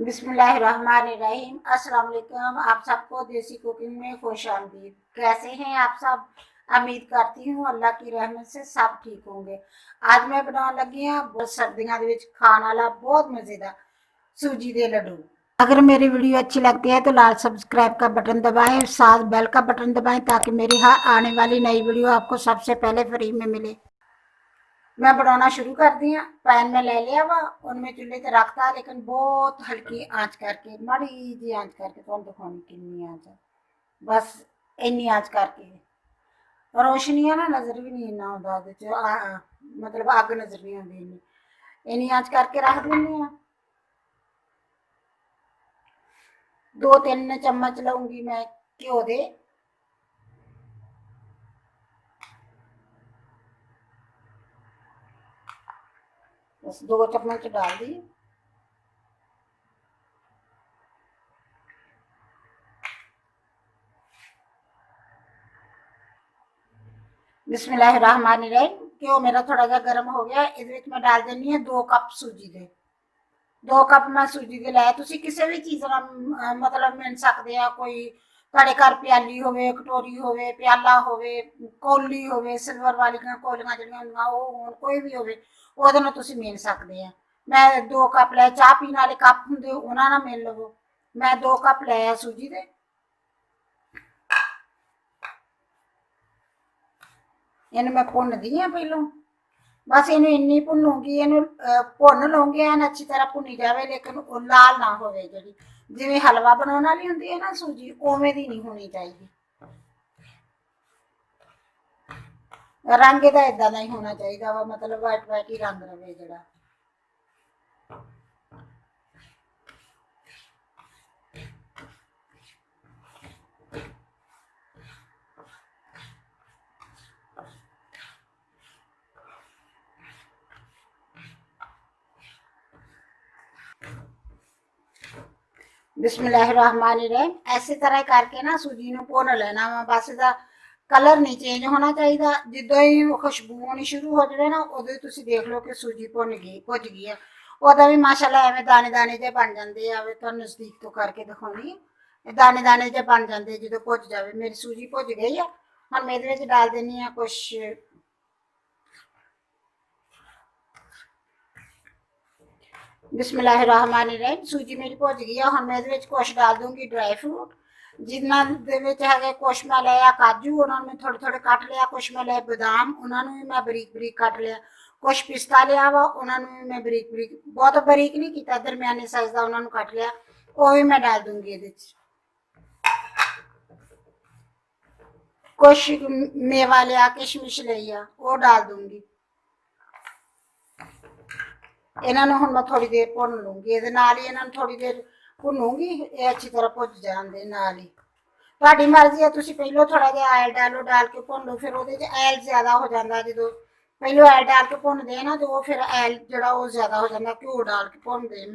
बिस्मिल्लाहिर्रहमानिर्रहीम। अस्सलाम वालेकुम। आप सबको देसी कुकिंग में खुश आमदीद। कैसे हैं आप सब? उम्मीद करती हूँ अल्लाह की रहमत से सब ठीक होंगे। आज मैं बनाने लगी हाँ बहुत सर्दियों के खाने वाला बहुत मज़ेदार सूजी के लड्डू। अगर मेरी वीडियो अच्छी लगती है तो लाल सब्सक्राइब का बटन दबाएं, साथ बेल का बटन दबाएं ताकि मेरी हर आने वाली नई वीडियो आपको सबसे पहले फ्री में मिले। मैं बनाना शुरू कर दिया। पैन में ले लिया वा, उनमें चूल्हे ते रखता, लेकिन बहुत हल्की आंच करके, माड़ी जी आंच करके तुम दिखानी कितनी आंच है, बस इन्नी आंच करके। रोशनी है ना, नजर भी नहीं इन्ना आता, मतलब अग नजर नहीं आती इन्नी। इन्नी आंच करके रख देंगे। 2-3 चम्मच लूंगी मैं घ्यो दे। बस 2 चम्मच डाल दी। बिस्मिल्लाहिर्रहमानिर्रहीम। घ्यो मेरा थोड़ा जा गर्म हो गया, इहदे विच मैं डाल देनी है 2 कप सूजी दे। 2 कप मैं सूजी दे लाए। तुसी किसी भी चीज़ नाल मतलब मिल सकदे आ। कोई तुहाडे घर प्याली होवे, कटोरी होवे, प्याला होवे, कौली होवे, सिल्वर वालियां कौलियां जिहड़ियां हुंदियां ओह होण, कोई भी होवे ओहदे नाल तुसी मिल सकदे आ। मैं 2 कप लाए। चाह पीने वाले कप हुंदे उहनां नाल मिल लवो। मैं 2 कप लाए सूजी दे। इहनूं मैं भुनदी आं पहलों। बस इन्हू इन्नी भुनूंगी, इन्हू भुन लूंगी एन अच्छी तरह भुनी जाए, लेकिन लाल ना हो जी। जिवें हलवा बनाने वाली होंदी है ना सूजी, उवें दी नहीं होनी चाहिए। रंग इहदा इदां दा ही होना चाहिए वा, मतलब वाइट वाइट ही रंग रवे जिहड़ा। बिस्मिल्लाहिर्रहमानिर्रहीम। ऐसे तरह करके ना सूजी नूं भुन लेना वा। बस इहदा कलर नहीं चेंज होना चाहिए। जिद्दां ही खुशबू आनी शुरू हो जाए ना, उदों ही तुसीं देख लो कि सूजी भुज गई है। उहदा भी माशाअल्लाह एवें दाने दाने जे बन जाते हैं। तुहानूं नज़दीक तो करके दिखाउणी, दाने दाने जे बन जाते जो भुज जाए। मेरी सूजी भुज गई है। हुण मैं इहदे विच डाल देनी है कुछ बिस्मिल्लाहिर्रहमानिर्रहीम। सूजी मेरी भुज गई है। हुण मैं इहदे विच कुछ डाल दूंगी ड्राई फ्रूट। जिन्हां दे विच है कुछ मैं लिया काजू, उन्होंने मैं थोड़े थोड़े कट लिया। कुछ मैं लिया बदाम, उन्होंने भी मैं बरीक बरीक कट लिया। कुछ पिस्ता लिया वा, उन्होंने भी मैं बरीक बरीक, बहुत बरीक नहीं किया, दरमियाने साइज का उन्होंने कट लिया। वो भी मैं डाल दूंगी इहदे च। कुछ मेवा लिया, किशमिश लई आ, वो डाल दूंगी। इन्हों हुण मैं थोड़ी देर भुन लूंगी। ये ही इन्हों थोड़ी देर भुनूंगी, ये अच्छी तरह भुज जान दे। नाल ही तुहाडी मर्जी है, तुसीं पहलों थोड़ा जिहा आयल डालो, डाल के भुन लो। फिर उहदे च आयल ज़्यादा हो जाता जो पहलों आयल डाल के भुनदे हैं ना, तो वो फिर आयल जिहड़ा वो ज़्यादा हो जाता। घ्यो डाल के भुनदे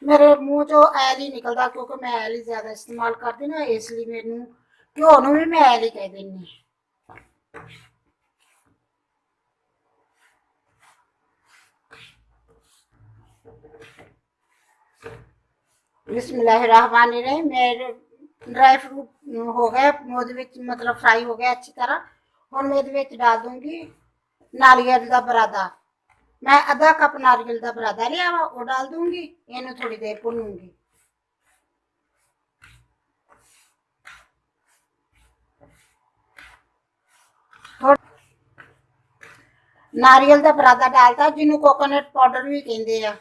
मेरे मूँह चों आयल ही निकलदा, क्योंकि मैं आयल ही ज़्यादा इस्तेमाल करदी ना, इसलिए मैनूं घ्यो नूं भी मैं आयल ही कह दिंदी। बिस्मिल्लाहिर्रहमानिर्रहीम। मेरे ड्राई फ्रूट हो गए, मतलब फ्राई हो गया अच्छी तरह। हुण मैं इहदे डाल दूंगी नारियल का बरादा। मैं आधा कप नारियल का बरादा लिया वा, वो डाल दूंगी। इन्हू थोड़ी देर भुनूंगी। नारियल का बरादा डालता, जिन्हों कोकोनट पाउडर भी कहते हैं।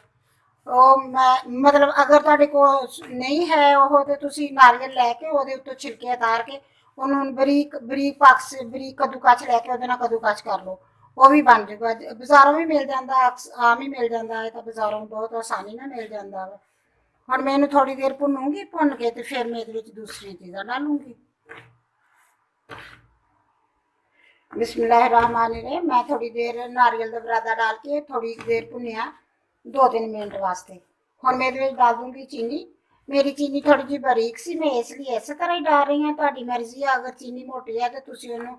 मैं मतलब अगर तुहाडे कोल नहीं है वो, तो तुसीं नारियल लैके उहदे उत्तों छिलके उतार के उन्होंने बरीक बरीक पक्स बरीक कद्दूकस लैके उहदे नाल कद्दूकस कर लो, वो भी बन जाएगा। बाजारों भी मिल जाता, आम ही मिल जाता है, तो बाजारों बहुत आसानी नाल मिल जाता है। हुण मैं इहनूं थोड़ी देर भुनूंगी, भुन के तो फिर मैं इहदे विच दूसरी चीज़ां डालूंगी। बिस्मिल्लाहिर्रहमानिर्रहीम। मैं थोड़ी देर नारियल का बरादा डाल के थोड़ी देर भुनिया, 2-3 मिनट वास्ते। हुण मैं इहदे विच डाल दूंगी चीनी। मेरी चीनी थोड़ी जी बारीक सी, मैं इसलिए इस तरह ही डाल रही हाँ। तुहाडी मर्जी है, अगर चीनी मोटी है तो तुसीं उहनूं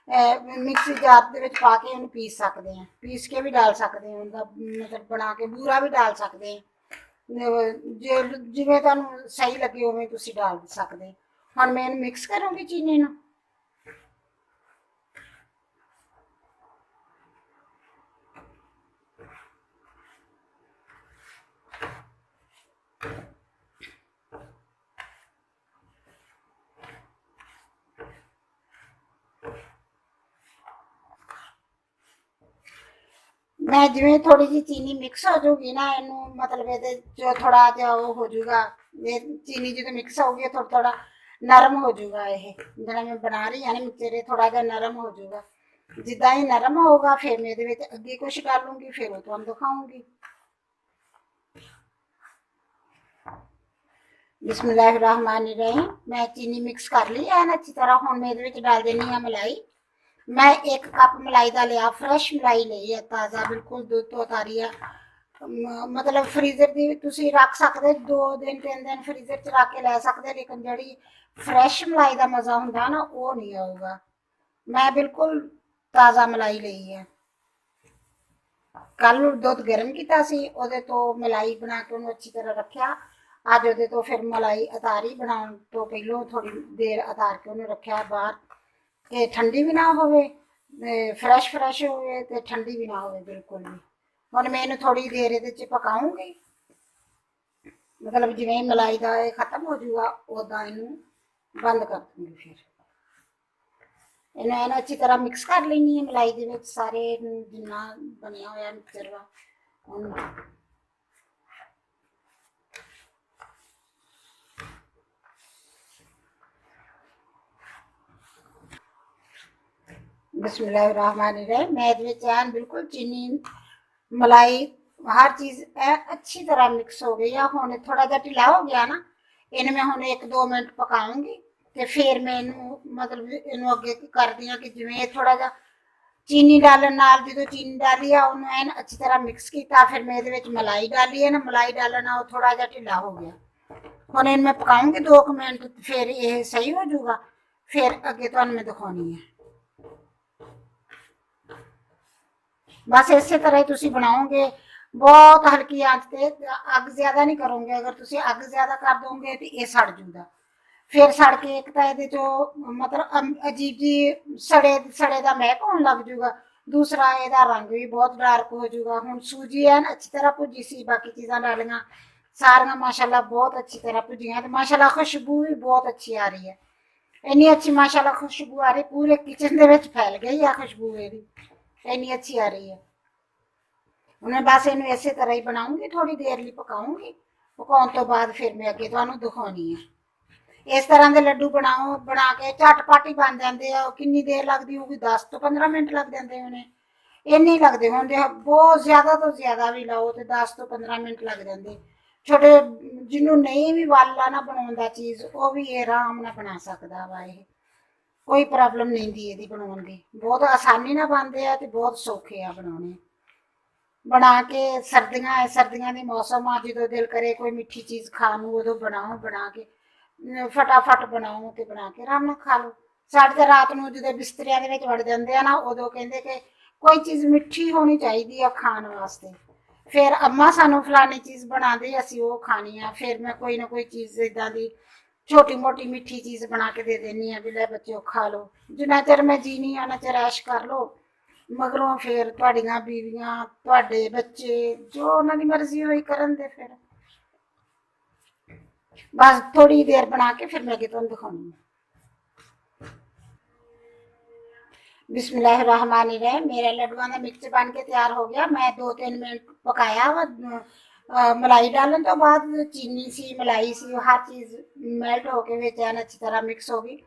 मिक्सी जार दे विच पा के उहनूं पीस सकदे हैं, पीस के भी डाल सकते हैं। उहदा मतलब बना के बूरा भी डाल सकते हैं। ਜੇ ਜਿਵੇਂ ਤੁਹਾਨੂੰ ਸਹੀ ਲੱਗੇ ਉਵੇਂ ਤੁਸੀਂ ਡਾਲ ਸਕਦੇ। ਹੁਣ ਮੈਂ ਇਹਨੂੰ ਮਿਕਸ ਕਰਾਂਗੀ ਚੀਨੀ ਨੂੰ। मैं जिवें थोड़ी जी चीनी मिक्स हो जाऊगी ना, इनू मतलब ये जो थोड़ा जा वो हो जाऊगा, ये चीनी जो मिक्स होगी थोड़ा थोड़ा नरम हो जाऊगा। ये जो मैं बना रही है ना मिक्सचर, ये थोड़ा जा नरम हो जाऊगा। जिदा ही नरम होगा फिर मैं अगे कुछ डालूंगी, फिर वो तुहानू दिखाऊंगी। बिस्मिल्लाहिर्रहमानिर्रहीम। मैं चीनी मिक्स कर ली है अच्छी तरह। हुण मैं इहदे विच डाल देनी है मलाई। मैं 1 कप मलाई का लिया, फ्रैश मलाई ली है, ताज़ा बिल्कुल दूध तो उतारी है। मतलब फ्रीजर की तुसीं रख सकते, 2 दिन 3 दिन फ्रीजर च रख के लै सकते, लेकिन जी फ्रैश मलाई का मज़ा होंदा ना वो नहीं आऊगा। मैं बिल्कुल ताज़ा मलाई ली है। कल दुध गर्म किया सी, उहदे तो मलाई बना के उन्होंने अच्छी तरह रखा। अज उहदे तो फिर मलाई अतारी बनाउण तो पहलों थोड़ी देर अतार के उन्होंने रखा बाहर, कि ठंडी भी ना होवे, फ्रैश फ्रैश होवे ते ठंडी भी ना होवे बिल्कुल भी। हुण मैं इहनूं थोड़ी देर इहदे च पकाऊंगी। मतलब जिवें मलाई दा खत्म हो जाऊगा उदां इहनूं बंद कर दूंगी। फिर इन्हें अच्छी तरह मिक्स कर लेनी है मलाई दे विच सारे जिन्ना बनिया होया मिक्सचर वा। बिस्मिल्लाहिर्रहमानिर्रहीम। मैं इहदे विच ऐन बिल्कुल चीनी मलाई हर चीज़ अच्छी तरह मिक्स हो गई है। हुण थोड़ा जिहा ढिला हो गया ना, इन्हें मैं हुण 1-2 मिनट पकाऊंगी ते फिर मैं इनू मतलब इनू अगे करदी हां कि जिवें थोड़ा जिहा चीनी डालन नाल जो चीनी डाली है उन्होंने एन अच्छी तरह मिक्स किया। फिर मैं ये मलाई डाली है ना, मलाई डालना वो थोड़ा जहा ढिला हो गया। हुण इन मैं पकाऊंगी 2 मिनट, फिर ये सही हो जाऊगा। फिर अगे तुहानू मैं दिखानी है। बस इस तरह ही तुसीं बनाओगे। बहुत हल्की आंच ते अग ज्यादा नहीं करोगे। अगर तुसीं अग ज्यादा कर दोगे तो ये सड़ जूगा। फिर सड़ के एक तो ये चो मतलब अजीब जी सड़े सड़े का महक होने लग जूगा। दूसरा यदा रंग भी बहुत डार्क हो जूगा। हुण सूजी है अच्छी तरह भुजी सी, बाकी चीज़ां डालियां सारियां माशाल्लाह बहुत अच्छी तरह भुजियां, तो माशाल्लाह खुशबू भी बहुत अच्छी आ रही है। इन्नी अच्छी माशाल्लाह खुशबू आ रही, पूरे किचन दे विच फैल गई है खुशबू इहदी, इन्नी अच्छी आ रही है। मैं बस इन्हूं इस तरह ही बनाऊंगी, थोड़ी देर लिए पकाऊंगी। पकाने तो बाद फिर मैं अगे तुहानू दिखानी है। इस तरह के लड्डू बनाओ, बना के झटपट ही बन जाते हैं। कितनी देर लगती होगी, 10 तो 15 मिनट लग जाते होने, इन्ने लगते होंगे। बहुत ज्यादा तो ज्यादा भी लाओ तो 10 तो 15 मिनट लग जाते। छोटे जिन्हों नहीं भी वाला ना बना चीज़, वो भी ये आराम ना बना सकता वा। ये कोई प्रॉब्लम नहीं दी ये बनाने की, बहुत आसानी ना बनते हैं तो बहुत सौखे आ बनाने। बना के सर्दियां सर्दियां के मौसम आ, जो दिल करे कोई मीठी चीज़ खाण नूं उदों बनाओ, बना के फटाफट बनाओ तो बना के आराम नाल खा लो। साढ़े तो रात नूं जो बिस्तरियां दे विच वड़ जांदे आ ना, उदों कहंदे कि कोई चीज़ मिठी होनी चाहिदी है खाण वास्ते। फिर अम्मा सानू फलानी चीज़ बना दे, असीं वो खानी है। फिर मैं कोई ना कोई चीज़ इदां दी छोटी मोटी मीठी चीज़ बना के दे देनी है भी लै बच्चों खा लो। जिन्ना चिर मैं जीनी उन्ना चिर ऐश कर लो। मगरों फिर तुहाडियां बीवियां तुहाडे बच्चे जो उन्हां दी मर्जी होई करन दे। फिर बस थोड़ी देर बना के फिर मैं अगे तुहानू दिखाऊंगी। बिस्मिल्लाहिर्रहमानिर्रहीम। मेरा लड्डुआं दा मिक्स बन के तैयार हो गया। मैं 2-3 मिनट पकाया वा। मलाई डालन तो बाद चीनी सी, मलाई सी, हर चीज़ मेल्ट होके विच ऐन अच्छी तरह मिक्स हो गई।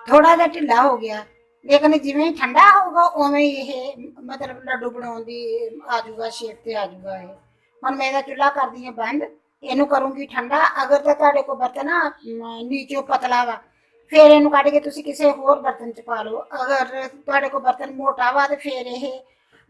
थोड़ा जिहा ढिला हो गया, लेकिन जिवें ही ठंडा होगा उवें ही ये मतलब लड्डू बनाउण दी आ जूगा, शेप ते आ जूगा। ये हुण मैं इहदा चुल्हा करदी हां बंद, इहनूं करूंगी ठंडा। अगर तो तुहाडे कोल बर्तन ना नीचों पतला वा, फिर इहनूं कढ के तुसीं किसी होर बर्तन च पा लो। अगर तुहाडे कोल बर्तन मोटा वा ते फिर ये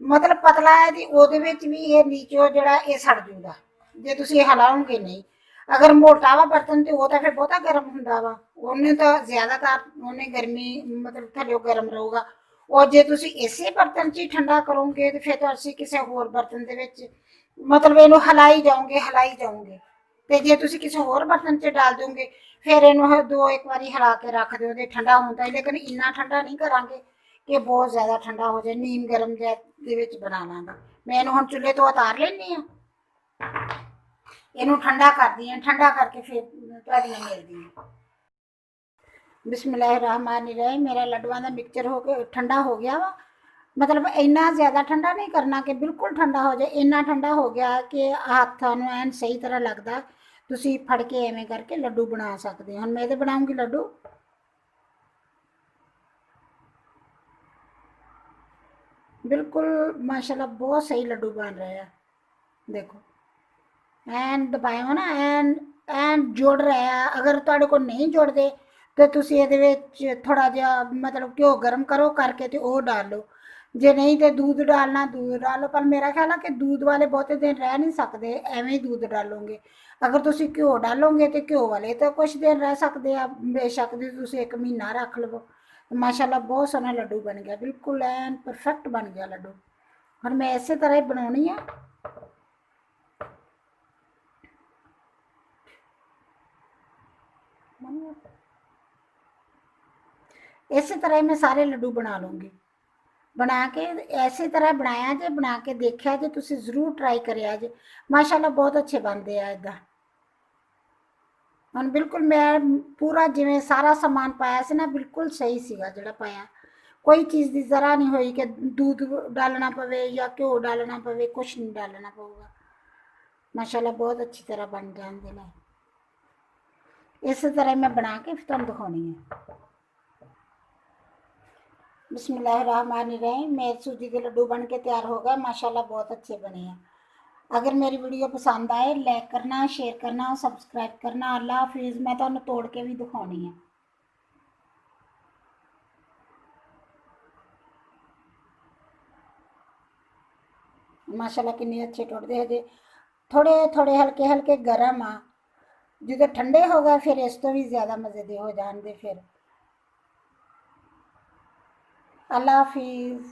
मतलब पतला है ते ओहदे विच भी ये नीचों जिहड़ा ये सड़ जूगा जे तुसीं हिलाओगे नहीं। अगर मोटा वा बर्तन तो वह तो फिर बहुता गर्म हुंदा वा, उन्हें तो ज्यादातर उन्हें गर्मी मतलब थल्लों गर्म रहूगा। और जे तुसीं इसे बर्तन च ही ठंडा करोगे तो फिर तुसीं किसी होर बर्तन दे विच मतलब ਇਹਨੂੰ ਹਿਲਾਈ ਜਾਓਗੇ ਤੇ ਜੇ ਤੁਸੀਂ ਕਿਸੇ ਹੋਰ ਬਰਤਨ 'ਚ ਡਾਲ ਦੋਗੇ ਫਿਰ ਇਹਨੂੰ ਦੋ ਇੱਕ ਵਾਰੀ ਹਿਲਾ ਕੇ ਰੱਖ ਦਿਓ ਤੇ ਠੰਡਾ ਹੁੰਦਾ ਹੈ, ਲੇਕਿਨ ਇੰਨਾ ਠੰਡਾ ਨਹੀਂ ਕਰਾਂਗੇ ਕਿ ਬਹੁਤ ਜ਼ਿਆਦਾ ਠੰਡਾ ਹੋ ਜਾਏ। ਨੀਮ ਗਰਮ ਦੇ ਵਿੱਚ ਬਣਾ ਲਾਂਗਾ ਮੈਂ। ਇਹਨੂੰ ਹੁਣ ਚੁੱਲ੍ਹੇ ਤੋਂ ਉਤਾਰ ਲੈਂਦੀ ਹਾਂ, ਇਹਨੂੰ ਠੰਡਾ ਕਰਦੀ ਹਾਂ, ਠੰਡਾ ਕਰਕੇ ਫਿਰ ਤੁਹਾਡੇ ਨਾਲ ਮਿਲਦੀ ਹਾਂ। बिस्मिल्लाहिर्रहमानिर्रहीम। मेरा लड्डुआं का मिक्सचर हो के ठंडा हो गया वा। मतलब इन्ना ज़्यादा ठंडा नहीं करना कि बिल्कुल ठंडा हो जाए, इन्ना ठंडा हो गया कि हत्थां नूं ऐन सही तरह लगता, तुसीं फड़ के एवें करके लड्डू बना सकते हो। हुण मैं तो बनाऊँगी लड्डू। बिल्कुल माशाल्लाह बहुत सही लड्डू बन रहे हैं, देखो ਐਨ ਦਬਾਇਓ ਨਾ, ਐਨ ਐਨ ਜੁੜ ਰਿਹਾ। ਅਗਰ ਤੁਹਾਡੇ ਕੋਲ ਨਹੀਂ ਜੁੜਦੇ ਤੇ ਤੁਸੀਂ ਇਹਦੇ ਵਿੱਚ ਥੋੜਾ ਜਿਹਾ ਮਤਲਬ ਘਿਓ ਗਰਮ ਕਰੋ ਕਰਕੇ ਤੇ ਉਹ ਡਾਲ ਲਓ। ਜੇ ਨਹੀਂ ਤੇ दूध डालना दूध डालो, पर मेरा ख्याल है कि दूध वाले बहुते दिन रह नहीं सकते, एवें ही दूध डालोगे। अगर तुसी घ्यो डालोगे तो घ्यो वाले तो कुछ दिन रह सकते हैं, बेशक दी तुसी एक महीना रख लवो। माशाल्लाह बहुत सोहना लड्डू बन गया, बिल्कुल एन परफेक्ट बन गया लड्डू। हुण मैं इसे तरह ही बनाउणी है। इस तरह ही मैं सारे लड्डू बना लूँगी। बना के इसे तरह बनाया जे, बना के देखा जे, तुसी जरूर ट्राई करिया जे। माशाल्लाह बहुत अच्छे बनते हैं इदा। हुण बिल्कुल मैं पूरा जिवें सारा समान पाया से ना, बिल्कुल सही सीगा जिहड़ा पाया। कोई चीज़ की जरा नहीं हुई कि दूध डालना पवे या घ्यो डालना पवे, कुछ नहीं डालना पऊगा। माशाल्लाह बहुत अच्छी तरह बन जाते हैं। इस तरह मैं बना के फिर तुहानूं दिखाउणी है। बिस्मिल्लाहिर्रहमानिर्रहीम। मेरे सूजी के लड्डू बन के तैयार हो गए, माशाल्लाह बहुत अच्छे बने हैं। अगर मेरी वीडियो पसंद आए लाइक करना, शेयर करना, सब्सक्राइब करना। अल्लाह हाफिज़। मैं तुहानूं तोड़ के भी दिखाउणी है। माशाल्लाह कितने अच्छे टुटदे हजे थोड़े थोड़े हल्के हल्के गर्म आ, जो ठंडे हो गए फिर इस तो भी ज़्यादा मज़े दे हो जाएंगे। फिर अल्लाह हाफिज़।